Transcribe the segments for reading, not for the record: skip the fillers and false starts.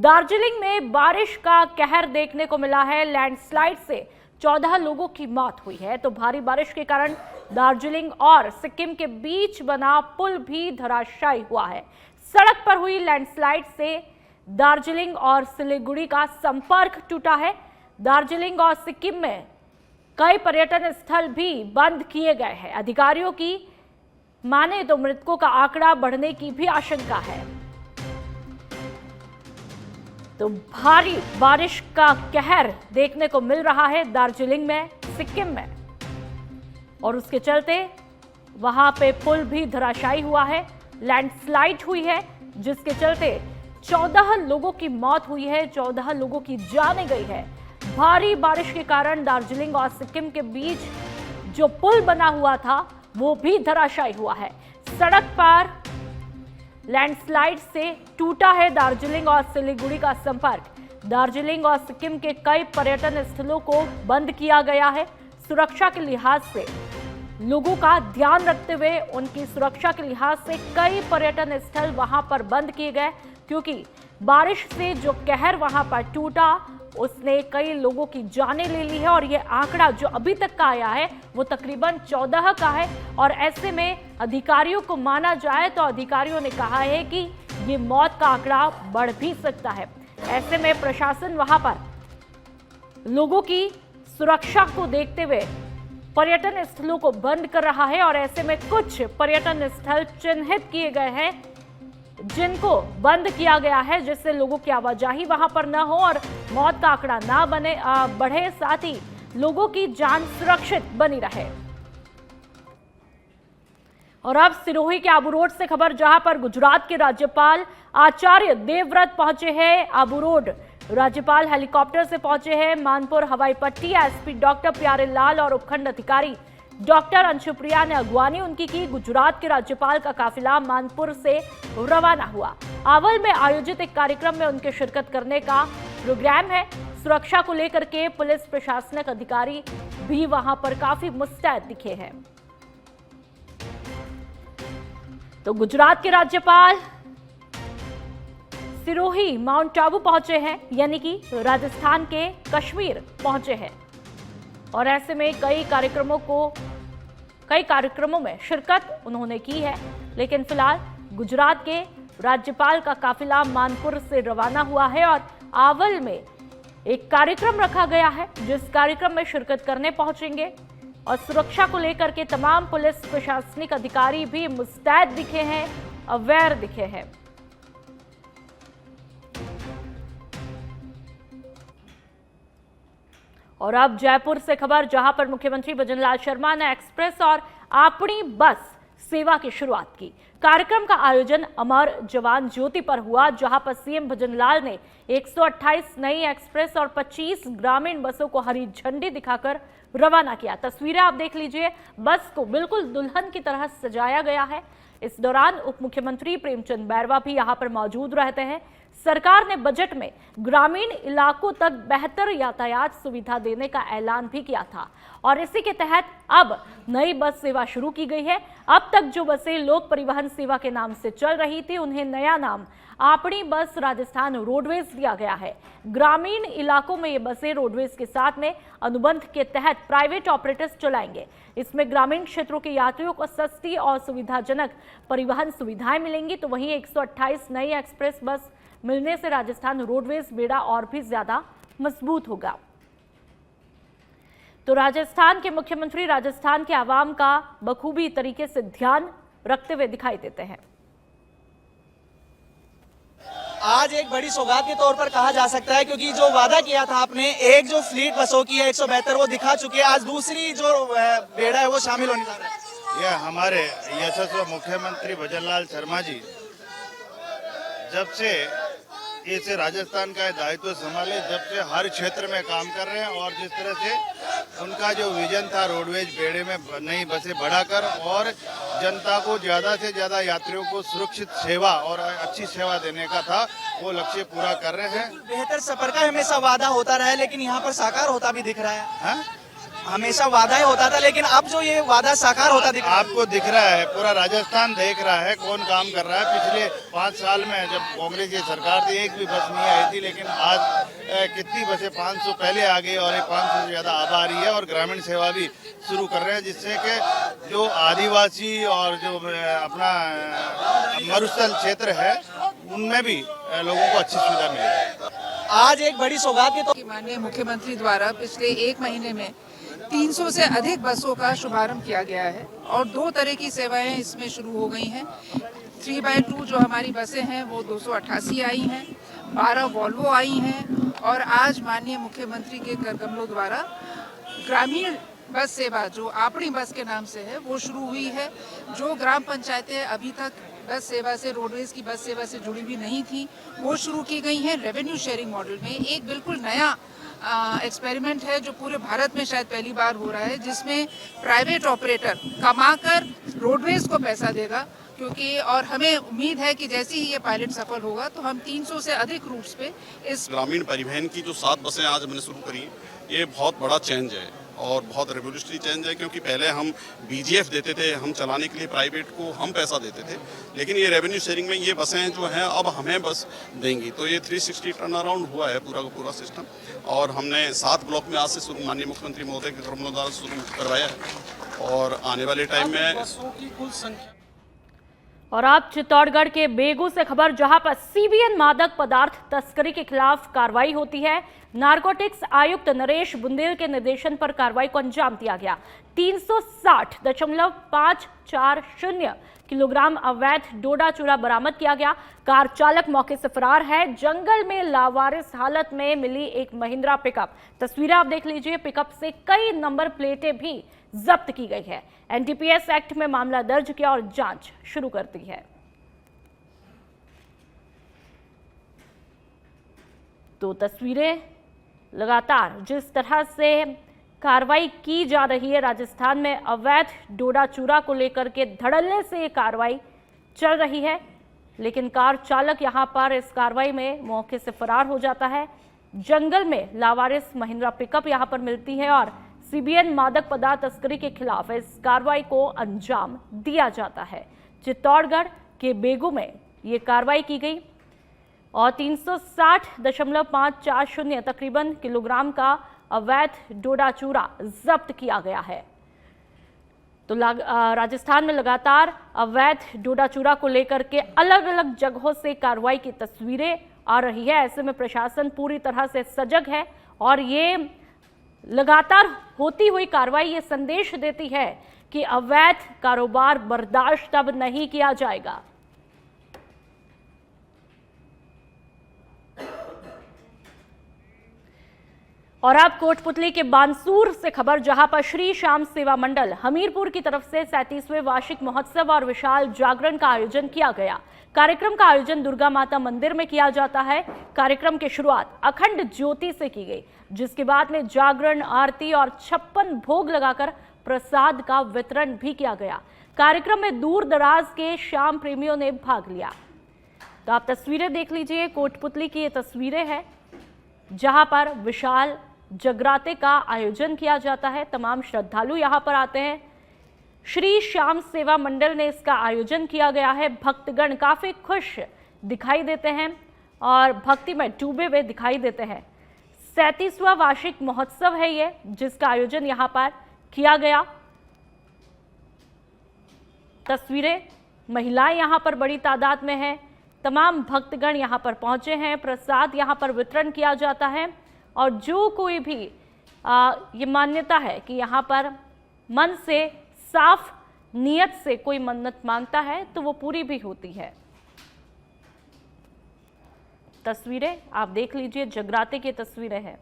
दार्जिलिंग में बारिश का कहर देखने को मिला है। लैंडस्लाइड से 14 लोगों की मौत हुई है। तो भारी बारिश के कारण दार्जिलिंग और सिक्किम के बीच बना पुल भी धराशायी हुआ है। सड़क पर हुई लैंडस्लाइड से दार्जिलिंग और सिलीगुड़ी का संपर्क टूटा है। दार्जिलिंग और सिक्किम में कई पर्यटन स्थल भी बंद किए गए हैं। अधिकारियों की माने तो मृतकों का आंकड़ा बढ़ने की भी आशंका है। तो भारी बारिश का कहर देखने को मिल रहा है दार्जिलिंग में, सिक्किम में, और उसके चलते वहां पे पुल भी धराशायी हुआ है। लैंडस्लाइड हुई है जिसके चलते 14 लोगों की मौत हुई है, 14 लोगों की जान गई है। भारी बारिश के कारण दार्जिलिंग और सिक्किम के बीच जो पुल बना हुआ था वो भी धराशायी हुआ है। सड़क पर लैंडस्लाइड से टूटा है दार्जिलिंग और सिलीगुड़ी का संपर्क। दार्जिलिंग और सिक्किम के कई पर्यटन स्थलों को बंद किया गया है। सुरक्षा के लिहाज से लोगों का ध्यान रखते हुए उनकी सुरक्षा के लिहाज से कई पर्यटन स्थल वहां पर बंद किए गए, क्योंकि बारिश से जो कहर वहां पर टूटा उसने कई लोगों की जानें ले ली है। और ये आंकड़ा जो अभी तक का आया है वो तकरीबन 14 का है। और ऐसे में अधिकारियों को माना जाए तो अधिकारियों ने कहा है कि ये मौत का आंकड़ा बढ़ भी सकता है। ऐसे में प्रशासन वहां पर लोगों की सुरक्षा को देखते हुए पर्यटन स्थलों को बंद कर रहा है। और ऐसे में कुछ पर्यटन स्थल चिन्हित किए गए हैं जिनको बंद किया गया है, जिससे लोगों की आवाजाही वहां पर न हो और मौत का आंकड़ा ना बढ़े, साथ ही लोगों की जान सुरक्षित बनी रहे। और अब सिरोही के आबू रोड से खबर, जहां पर गुजरात के राज्यपाल आचार्य देवव्रत पहुंचे हैं। आबू रोड राज्यपाल हेलीकॉप्टर से पहुंचे हैं। मानपुर हवाई पट्टी एसपी डॉक्टर प्यारे लाल और उपखंड अधिकारी डॉक्टर अंशुप्रिया ने अगवानी उनकी की। गुजरात के राज्यपाल का काफिला मानपुर से रवाना हुआ। आवल में आयोजित एक कार्यक्रम में उनके शिरकत करने का प्रोग्राम है। सुरक्षा को लेकर के पुलिस प्रशासनिक अधिकारी भी वहां पर काफी मुस्तैद दिखे हैं। तो गुजरात के राज्यपाल सिरोही माउंट आबू पहुंचे हैं, यानी कि राजस्थान के कश्मीर पहुंचे हैं। और ऐसे में कई कार्यक्रमों में शिरकत उन्होंने की है। लेकिन फिलहाल गुजरात के राज्यपाल का काफिला मानपुर से रवाना हुआ है और आवल में एक कार्यक्रम रखा गया है, जिस कार्यक्रम में शिरकत करने पहुंचेंगे। और सुरक्षा को लेकर के तमाम पुलिस प्रशासनिक अधिकारी भी मुस्तैद दिखे हैं, अवेयर दिखे हैं। और अब जयपुर से खबर, जहां पर मुख्यमंत्री भजनलाल शर्मा ने एक्सप्रेस और अपनी बस सेवा की शुरुआत की। कार्यक्रम का आयोजन अमर जवान ज्योति पर हुआ, जहां पर सीएम भजनलाल ने 128 नई एक्सप्रेस और 25 ग्रामीण बसों को हरी झंडी दिखाकर रवाना किया। तस्वीरें आप देख लीजिए, बस को बिल्कुल दुल्हन की तरह सजाया गया है। इस दौरान उप मुख्यमंत्री प्रेमचंद बैरवा भी यहां पर मौजूद रहते हैं। सरकार ने बजट में ग्रामीण इलाकों तक बेहतर यातायात सुविधा देने का ऐलान भी किया था और इसी के तहत अब नई बस सेवा शुरू की गई है। अब तक जो बसें लोक परिवहन सेवा के नाम से चल रही थी, उन्हें नया नाम अपनी बस राजस्थान रोडवेज दिया गया है। ग्रामीण इलाकों में ये बसें रोडवेज के साथ में अनुबंध के तहत प्राइवेट ऑपरेटर्स चलाएंगे। इसमें ग्रामीण क्षेत्रों के यात्रियों को सस्ती और सुविधाजनक परिवहन सुविधाएं मिलेंगी। तो वहीं 128 नई एक्सप्रेस बस मिलने से राजस्थान रोडवेज बेड़ा और भी ज्यादा मजबूत होगा। तो राजस्थान के मुख्यमंत्री राजस्थान के आवाम का बखूबी तरीके से ध्यान रखते हुए दिखाई देते हैं। आज एक बड़ी सौगात के तौर पर कहा जा सकता है, क्योंकि जो वादा किया था आपने, एक जो फ्लीट बसों की है 172 वो दिखा चुके हैं। आज दूसरी जो बेड़ा है वो शामिल होने जा रहा है। यह हमारे यशस्वी मुख्यमंत्री भजनलाल शर्मा जी जब से इस राजस्थान का दायित्व संभाले, जब से हर क्षेत्र में काम कर रहे हैं और जिस तरह से उनका जो विजन था रोडवेज बेड़े में नई बसें बढ़ाकर और जनता को ज्यादा से ज्यादा यात्रियों को सुरक्षित सेवा और अच्छी सेवा देने का था, वो लक्ष्य पूरा कर रहे हैं। बेहतर सफर का हमेशा वादा होता रहा है, लेकिन यहाँ पर साकार होता भी दिख रहा है। हमेशा वादा ही होता था, लेकिन अब जो ये वादा साकार होता दिख रहा है। आपको दिख रहा है, पूरा राजस्थान देख रहा है कौन काम कर रहा है। पिछले 5 साल में जब कांग्रेस की सरकार थी एक भी बस नहीं आई थी, लेकिन आज कितनी बसें 500 पहले आ गई और 500 से ज्यादा अब आ रही है और ग्रामीण सेवा भी शुरू कर रहे हैं, जिससे कि जो आदिवासी और जो अपना मरुस्थल क्षेत्र है उनमें भी लोगों को अच्छी सुविधा मिलेगी। आज एक बड़ी सौगात के तौर माननीय मुख्यमंत्री द्वारा पिछले 1 महीने में 300 से अधिक बसों का शुभारंभ किया गया है और 2 तरह की सेवाएं इसमें शुरू हो गई हैं। 3x2 जो हमारी बसें हैं वो 288 आई हैं, 12 वॉल्वो आई हैं और आज माननीय मुख्यमंत्री के कर कमलों द्वारा ग्रामीण बस सेवा जो आपणी बस के नाम से है वो शुरू हुई है। जो ग्राम पंचायतें अभी तक बस सेवा से, रोडवेज की बस सेवा से जुड़ी हुई नहीं थी, वो शुरू की गई हैं रेवेन्यू शेयरिंग मॉडल में। एक बिल्कुल नया एक्सपेरिमेंट है जो पूरे भारत में शायद पहली बार हो रहा है, जिसमें प्राइवेट ऑपरेटर कमाकर रोडवेज को पैसा देगा, क्योंकि और हमें उम्मीद है कि जैसे ही ये पायलट सफल होगा तो हम 300 से अधिक रूट्स पे इस ग्रामीण परिवहन की जो 7 बसें आज हमने शुरू करी, ये बहुत बड़ा चेंज है और बहुत रेवोल्यूशनरी चेंज है, क्योंकि पहले हम बीजीएफ देते थे, हम चलाने के लिए प्राइवेट को हम पैसा देते थे, लेकिन ये रेवेन्यू शेयरिंग में ये बसें जो हैं अब हमें बस देंगी। तो ये 360 टर्न अराउंड हुआ है पूरा का पूरा सिस्टम और हमने 7 ब्लॉक में आज से शुरू माननीय मुख्यमंत्री महोदय के कमलों द्वारा शुरू करवाया है और आने वाले टाइम में बसों की कुल संख्या। और आप चित्तौड़गढ़ के बेगू से खबर, जहां पर सीबीएन मादक पदार्थ तस्करी के खिलाफ कार्रवाई होती है। नारकोटिक्स आयुक्त नरेश बुंदेल के निर्देशन पर कार्रवाई को अंजाम दिया गया। 360.540 किलोग्राम अवैध डोडा चूरा बरामद किया गया। कार चालक मौके से फरार है। जंगल में लावारिस हालत में मिली एक महिंद्रा पिकअप, तस्वीरें आप देख लीजिए। पिकअप से कई नंबर प्लेटें भी जब्त की गई है। एनडीपीएस एक्ट में मामला दर्ज किया और जांच शुरू कर दी है। तो तस्वीरें लगातार जिस तरह से कार्रवाई की जा रही है, राजस्थान में अवैध डोडा चूरा को लेकर के धड़ल्ले से ये कार्रवाई चल रही है, लेकिन कार चालक यहां पर इस कार्रवाई में मौके से फरार हो जाता है। जंगल में लावारिस महिंद्रा पिकअप यहां पर मिलती है और सीबीएन मादक पदार्थ तस्करी के खिलाफ इस कार्रवाई को अंजाम दिया जाता है। चित्तौड़गढ़ के बेगू में ये कार्रवाई की गई और 360.540 तकरीबन किलोग्राम का अवैध डोडा चूरा जब्त किया गया है। तो राजस्थान में लगातार अवैध डोडा चूरा को लेकर के अलग अलग जगहों से कार्रवाई की तस्वीरें आ रही है। ऐसे में प्रशासन पूरी तरह से सजग है और ये लगातार होती हुई कार्रवाई ये संदेश देती है कि अवैध कारोबार बर्दाश्त अब नहीं किया जाएगा। और अब कोटपुतली के बानसूर से खबर, जहां पर श्री श्याम सेवा मंडल हमीरपुर की तरफ से 37वें वार्षिक महोत्सव और विशाल जागरण का आयोजन किया गया। कार्यक्रम का आयोजन दुर्गा माता मंदिर में किया जाता है। कार्यक्रम की शुरुआत अखंड ज्योति से की गई, जिसके बाद में जागरण, आरती और 56 भोग लगाकर प्रसाद का वितरण भी किया गया। कार्यक्रम में दूर दराज के श्याम प्रेमियों ने भाग लिया। तो आप तस्वीरें देख लीजिए, कोटपुतली की ये तस्वीरें हैं जहां पर विशाल जगराते का आयोजन किया जाता है। तमाम श्रद्धालु यहां पर आते हैं। श्री श्याम सेवा मंडल ने इसका आयोजन किया गया है। भक्तगण काफी खुश दिखाई देते हैं और भक्ति में डूबे हुए दिखाई देते हैं। 37वां वार्षिक महोत्सव है ये, जिसका आयोजन यहां पर किया गया। तस्वीरें, महिलाएं यहां पर बड़ी तादाद में हैं। तमाम भक्तगण यहां पर पहुंचे हैं। प्रसाद यहां पर वितरण किया जाता है और जो कोई भी ये मान्यता है कि यहाँ पर मन से साफ नियत से कोई मन्नत मांगता है तो वो पूरी भी होती है। तस्वीरें आप देख लीजिए, जगराते की तस्वीरें हैं।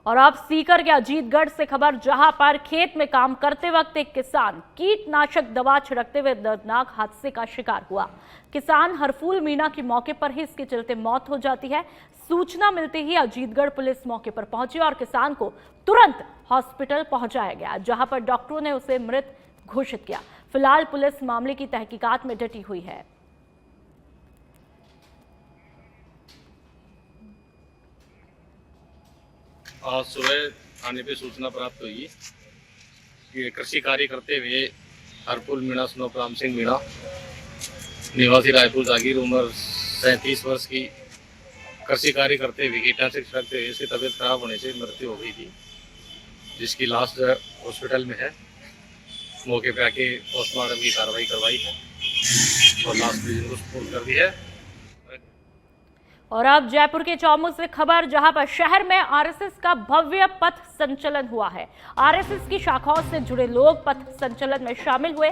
और अब सीकर के अजीतगढ़ से खबर, जहां पर खेत में काम करते वक्त एक किसान कीटनाशक दवा छिड़कते हुए दर्दनाक हादसे का शिकार हुआ। किसान हरफूल मीणा की मौके पर ही इसके चलते मौत हो जाती है। सूचना मिलते ही अजीतगढ़ पुलिस मौके पर पहुंची और किसान को तुरंत हॉस्पिटल पहुंचाया गया, जहां पर डॉक्टरों ने उसे मृत घोषित किया। फिलहाल पुलिस मामले की तहकीकात में डटी हुई है। आज सुबह थाने पे सूचना प्राप्त हुई कि कृषि कार्य करते हुए हरपुल मीणा स्नोप राम सिंह मीणा निवासी रायपुर जागीर उम्र 37 वर्ष की कृषि कार्य करते हुए कीटनाशक छिड़कते हुए इसकी तबीयत खराब होने से मृत्यु हो गई थी, जिसकी लाश हॉस्पिटल में है। मौके पे आके पोस्टमार्टम की कार्रवाई करवाई है और लाश को सुपुर्द कर दी है। और अब जयपुर के चौमू से खबर, जहां पर शहर में आरएसएस का भव्य पथ संचलन हुआ है। आरएसएस की शाखाओं से जुड़े लोग पथ संचलन में शामिल हुए।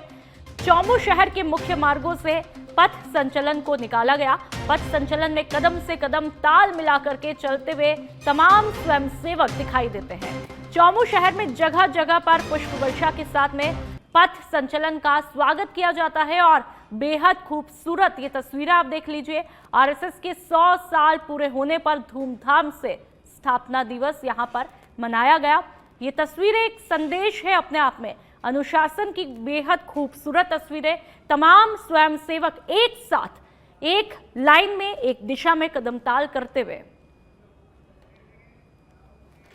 चौमू शहर के मुख्य मार्गों से पथ संचलन को निकाला गया। पथ संचलन में कदम से कदम ताल मिलाकर के चलते हुए तमाम स्वयंसेवक दिखाई देते हैं। चौमू शहर में जगह जगह पर पुष्प वर्षा के साथ में पथ संचलन का स्वागत किया जाता है और बेहद खूबसूरत ये तस्वीरें आप देख लीजिए। आरएसएस के 100 साल पूरे होने पर धूमधाम से स्थापना दिवस यहां पर मनाया गया। ये तस्वीरें एक संदेश है अपने आप में, अनुशासन की बेहद खूबसूरत तस्वीरें। तमाम स्वयंसेवक एक साथ एक लाइन में एक दिशा में कदमताल करते हुए।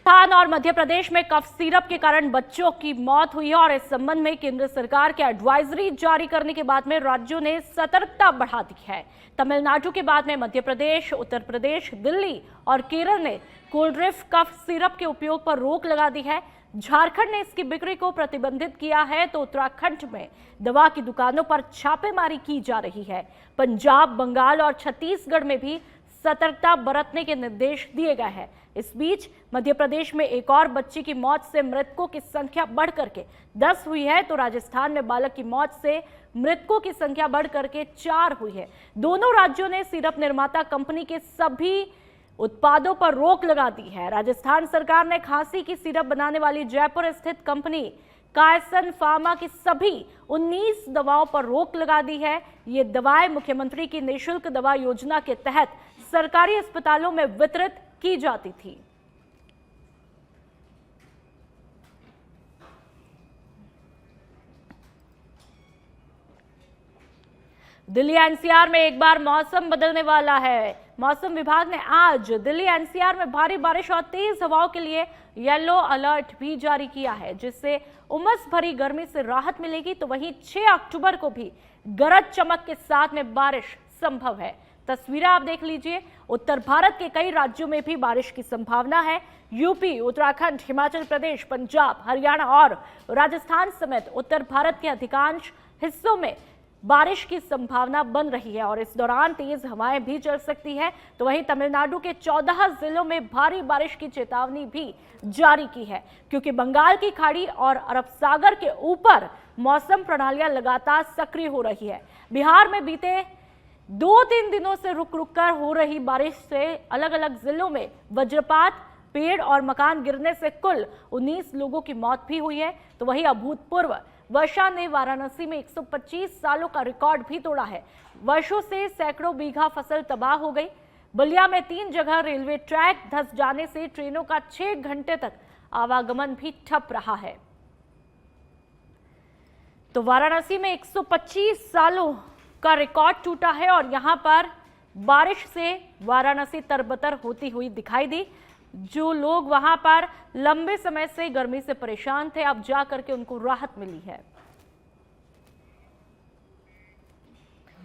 राजस्थान और मध्य प्रदेश में कफ सिरप के कारण बच्चों की मौत हुई है और इस संबंध में केंद्र सरकार के एडवाइजरी जारी करने के बाद में राज्यों ने सतर्कता बढ़ा दी है। तमिलनाडु के बाद में मध्य प्रदेश, उत्तर प्रदेश, दिल्ली और केरल ने कोल्ड ड्रिफ्ट कफ सिरप के उपयोग पर रोक लगा दी है। झारखंड ने इसकी बिक्री को प्रतिबंधित किया है तो उत्तराखंड में दवा की दुकानों पर छापेमारी की जा रही है। पंजाब, बंगाल और छत्तीसगढ़ में भी सतर्कता बरतने के निर्देश दिए गए हैं। इस बीच मध्य प्रदेश में एक और बच्ची की मौत से मृतकों की संख्या बढ़कर के 10 हुई है, तो राजस्थान में बालक की मौत से मृतकों की संख्या बढ़कर के 4 हुई है। दोनों राज्यों ने सिरप निर्माता कंपनी के सभी उत्पादों पर रोक लगा दी है। राजस्थान सरकार ने खांसी की सिरप बनाने वाली जयपुर स्थित कंपनी कायसन फार्मा की सभी 19 दवाओं पर रोक लगा दी है। ये दवाएं मुख्यमंत्री की निःशुल्क दवा योजना के तहत सरकारी अस्पतालों में वितरित की जाती थी। दिल्ली एनसीआर में एक बार मौसम बदलने वाला है। मौसम विभाग ने आज दिल्ली एनसीआर में भारी बारिश और तेज हवाओं के लिए येलो अलर्ट भी जारी किया है, जिससे उमस भरी गर्मी से राहत मिलेगी। तो वहीं 6 अक्टूबर को भी गरज चमक के साथ में बारिश संभव है। तस्वीरें आप देख लीजिए। उत्तर भारत के कई राज्यों में भी बारिश की संभावना है। यूपी, उत्तराखंड, हिमाचल प्रदेश, पंजाब, हरियाणा और राजस्थान समेत उत्तर भारत के अधिकांश हिस्सों में बारिश की संभावना बन रही है और इस दौरान तेज हवाएं भी चल सकती है। तो वहीं तमिलनाडु के 14 जिलों में भारी बारिश की चेतावनी भी जारी की है, क्योंकि बंगाल की खाड़ी और अरब सागर के ऊपर मौसम प्रणालियां लगातार सक्रिय हो रही है। बिहार में बीते 2-3 दिनों से रुक रुक कर हो रही बारिश से अलग अलग जिलों में वज्रपात, पेड़ और मकान गिरने से कुल 19 लोगों की मौत भी हुई है। तो वहीं अभूतपूर्व वर्षा ने वाराणसी में 125 सालों का रिकॉर्ड भी तोड़ा है। वर्षों से सैकड़ों बीघा फसल तबाह हो गई। बलिया में 3 जगह रेलवे ट्रैक धंस जाने से ट्रेनों का 6 घंटे तक आवागमन भी ठप रहा है। तो वाराणसी में 125 सालों का रिकॉर्ड टूटा है और यहां पर बारिश से वाराणसी तरबतर होती हुई दिखाई दी। जो लोग वहां पर लंबे समय से गर्मी से परेशान थे, अब जाकर के उनको राहत मिली है।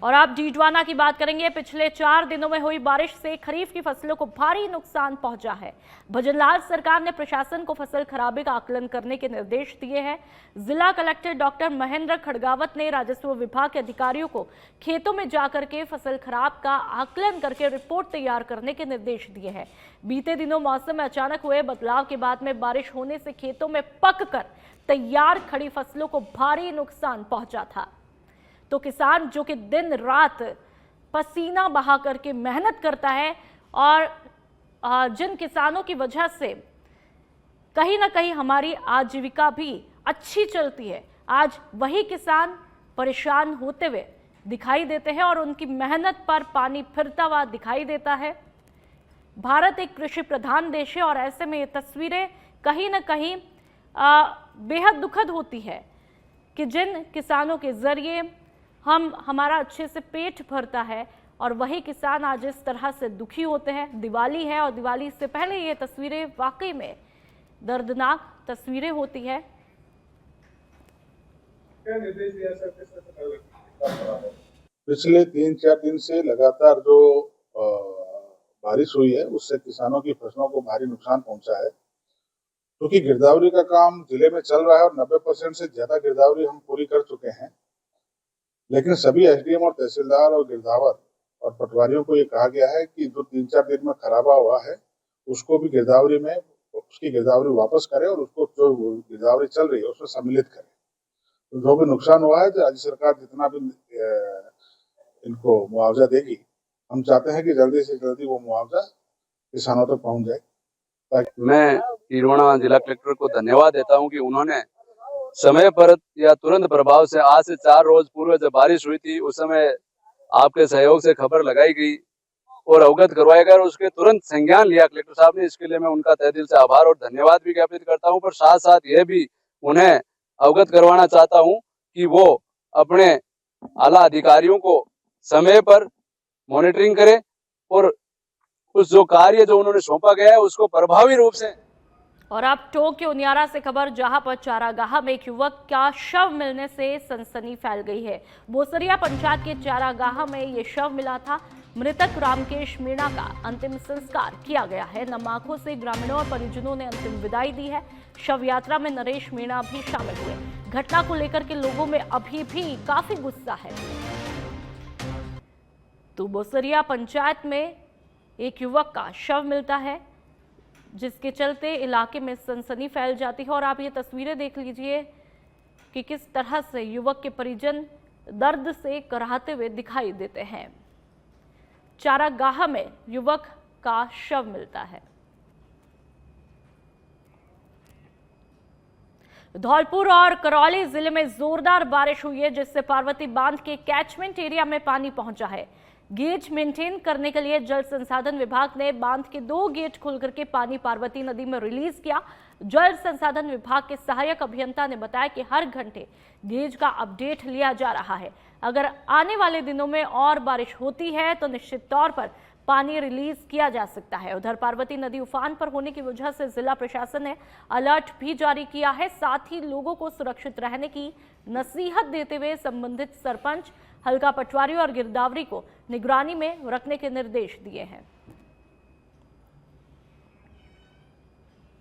और आप डीडवाना की बात करेंगे। पिछले 4 दिनों में हुई बारिश से खरीफ की फसलों को भारी नुकसान पहुंचा है। भजनलाल सरकार ने प्रशासन को फसल खराबे का आकलन करने के निर्देश दिए हैं। जिला कलेक्टर डॉक्टर महेंद्र खड़गावत ने राजस्व विभाग के अधिकारियों को खेतों में जाकर के फसल खराब का आकलन करके रिपोर्ट तैयार करने के निर्देश दिए हैं। बीते दिनों मौसम में अचानक हुए बदलाव के बाद में बारिश होने से खेतों में पककर तैयार खड़ी फसलों को भारी नुकसान पहुंचा था। तो किसान जो कि दिन रात पसीना बहा करके मेहनत करता है और जिन किसानों की वजह से कहीं ना कहीं हमारी आजीविका भी अच्छी चलती है, आज वही किसान परेशान होते हुए दिखाई देते हैं और उनकी मेहनत पर पानी फिरता हुआ दिखाई देता है। भारत एक कृषि प्रधान देश है और ऐसे में ये तस्वीरें कहीं ना कहीं बेहद दुखद होती है कि जिन किसानों के जरिए हमारा अच्छे से पेट भरता है और वही किसान आज इस तरह से दुखी होते हैं। दिवाली है और दिवाली से पहले ये तस्वीरें वाकई में दर्दनाक तस्वीरें होती है। पिछले 3-4 दिन से लगातार जो बारिश हुई है उससे किसानों की फसलों को भारी नुकसान पहुंचा है। क्योंकि गिरदावरी का काम जिले में चल रहा है और 90% से ज्यादा गिरदावरी हम पूरी कर चुके हैं, लेकिन सभी एसडीएम और तहसीलदार और गिरदावर और पटवारियों को ये कहा गया है कि जो 3-4 दिन में खराबा हुआ है उसको भी गिरदावरी में उसकी गिरदावरी वापस करें और उसको जो गिरदावरी चल रही है उसमें सम्मिलित करें। तो जो भी नुकसान हुआ है, राज्य सरकार जितना भी इनको मुआवजा देगी, हम चाहते हैं कि जल्दी से जल्दी वो मुआवजा किसानों तक पहुंच जाए। मैं टिरोना जिला कलेक्टर को धन्यवाद देता हूं कि उन्होंने समय पर या तुरंत प्रभाव से आज से 4 रोज पूर्व जब बारिश हुई थी उस समय आपके सहयोग से खबर लगाई गई और अवगत करवाया गया और उसके तुरंत संज्ञान लिया कलेक्टर साहब ने। इसके लिए मैं उनका तहे दिल से आभार और धन्यवाद भी ज्ञापित करता हूं। पर साथ साथ यह भी उन्हें अवगत करवाना चाहता हूं कि वो अपने आला अधिकारियों को समय पर मॉनिटरिंग करें और उस जो कार्य जो उन्होंने सौंपा गया है उसको प्रभावी रूप से। और अब टोंक के उनियारा से खबर, जहां पर चारागाह में एक युवक का शव मिलने से सनसनी फैल गई है। बोसरिया पंचायत के चारागाह में ये शव मिला था। मृतक रामकेश मीणा का अंतिम संस्कार किया गया है। नमाखों से ग्रामीणों और परिजनों ने अंतिम विदाई दी है। शव यात्रा में नरेश मीणा भी शामिल हुए। घटना को लेकर के लोगों में अभी भी काफी गुस्सा है। तो बोसरिया पंचायत में एक युवक का शव मिलता है, जिसके चलते इलाके में सनसनी फैल जाती है। और आप ये तस्वीरें देख लीजिए कि किस तरह से युवक के परिजन दर्द से कराहते हुए दिखाई देते हैं। चारागाह में युवक का शव मिलता है। धौलपुर और करौली जिले में जोरदार बारिश हुई है, जिससे पार्वती बांध के कैचमेंट एरिया में पानी पहुंचा है। गेज मेंटेन करने के लिए जल संसाधन विभाग ने बांध के 2 गेट खोल करके पानी पार्वती नदी में रिलीज किया। जल संसाधन विभाग के सहायक अभियंता ने बताया कि हर घंटे गेज का अपडेट लिया जा रहा है। अगर आने वाले दिनों में और बारिश होती है तो निश्चित तौर पर पानी रिलीज किया जा सकता है। उधर पार्वती नदी उफान पर होने की वजह से जिला प्रशासन ने अलर्ट भी जारी किया है। साथ ही लोगों को सुरक्षित रहने की नसीहत देते हुए संबंधित सरपंच, हल्का पटवारी और गिरदावरी को निगरानी में रखने के निर्देश दिए हैं।